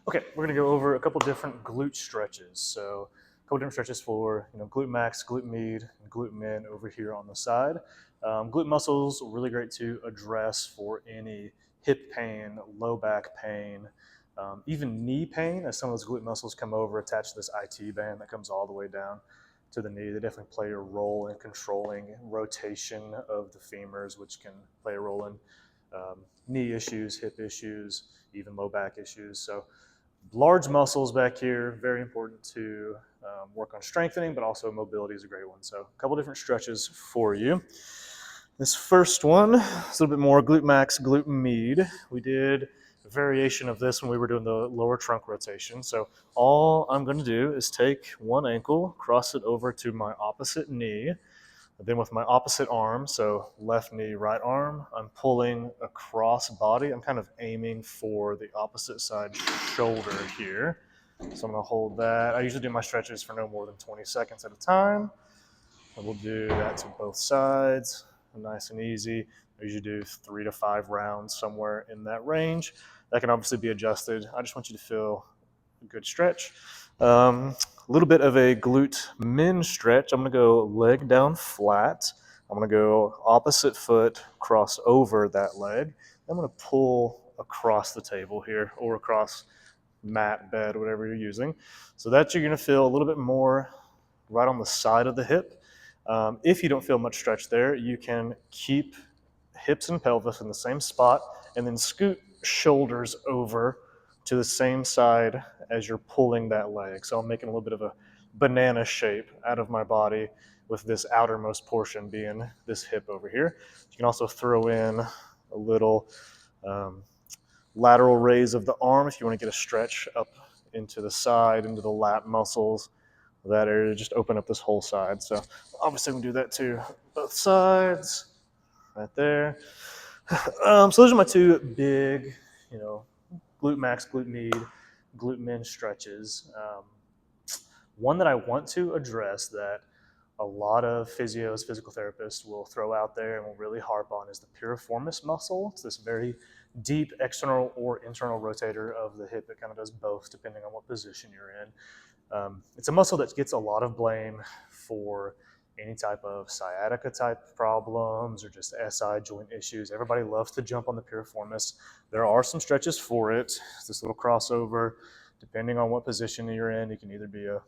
Okay, we're gonna go over a couple different glute stretches. So a couple different stretches for glute max, glute med, and glute min over here on the side. Glute muscles are really great to address for any hip pain, low back pain, even knee pain, as some of those glute muscles come over attached to this IT band that comes all the way down to the knee. They definitely play a role in controlling rotation of the femurs, which can play a role in knee issues, hip issues, even low back issues. So large muscles back here, very important to work on strengthening, but also mobility is a great one. So a couple different stretches for you. This first one is a little bit more glute max, glute med. We did a variation of this when we were doing the lower trunk rotation. So all I'm going to do is take one ankle, cross it over to my opposite knee, then with my opposite arm, so left knee, right arm, I'm pulling across body. I'm kind of aiming for the opposite side shoulder here. So I'm gonna hold that. I usually do my stretches for no more than 20 seconds at a time. And we'll do that to both sides, nice and easy. I usually do 3 to 5 rounds, somewhere in that range. That can obviously be adjusted. I just want you to feel a good stretch. A little bit of a glute min stretch. I'm going to go leg down flat. I'm going to go opposite foot, cross over that leg. I'm going to pull across the table here or across mat, bed, whatever you're using. So that you're going to feel a little bit more right on the side of the hip. If you don't feel much stretch there, you can keep hips and pelvis in the same spot and then scoot shoulders over to the same side as you're pulling that leg. So I'm making a little bit of a banana shape out of my body with this outermost portion being this hip over here. You can also throw in a little lateral raise of the arm if you want to get a stretch up into the side, into the lat muscles, that area, just open up this whole side. So obviously we can do that to both sides, right there. So those are my two big, glute max, glute med, glute min stretches. One that I want to address that a lot of physios, physical therapists will throw out there and will really harp on is the piriformis muscle. It's this very deep external or internal rotator of the hip. It kind of does both depending on what position you're in. It's a muscle that gets a lot of blame for any type of sciatica type problems or just SI joint issues. Everybody loves to jump on the piriformis. There are some stretches for it. It's this little crossover. Depending on what position you're in, it can either be a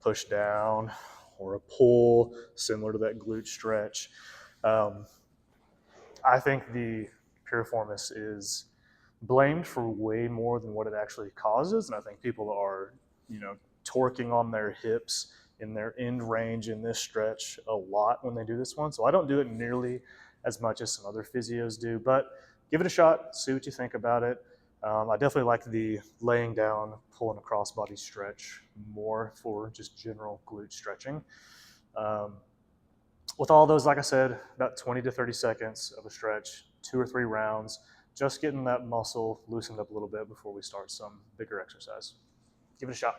push down or a pull, similar to that glute stretch. I think the piriformis is blamed for way more than what it actually causes, and I think people are, torquing on their hips in their end range in this stretch a lot when they do this one. So I don't do it nearly as much as some other physios do, but give it a shot, see what you think about it. I definitely like the laying down, pulling across body stretch more for just general glute stretching. With all those, like I said, about 20 to 30 seconds of a stretch, 2 or 3 rounds, just getting that muscle loosened up a little bit before we start some bigger exercise. Give it a shot.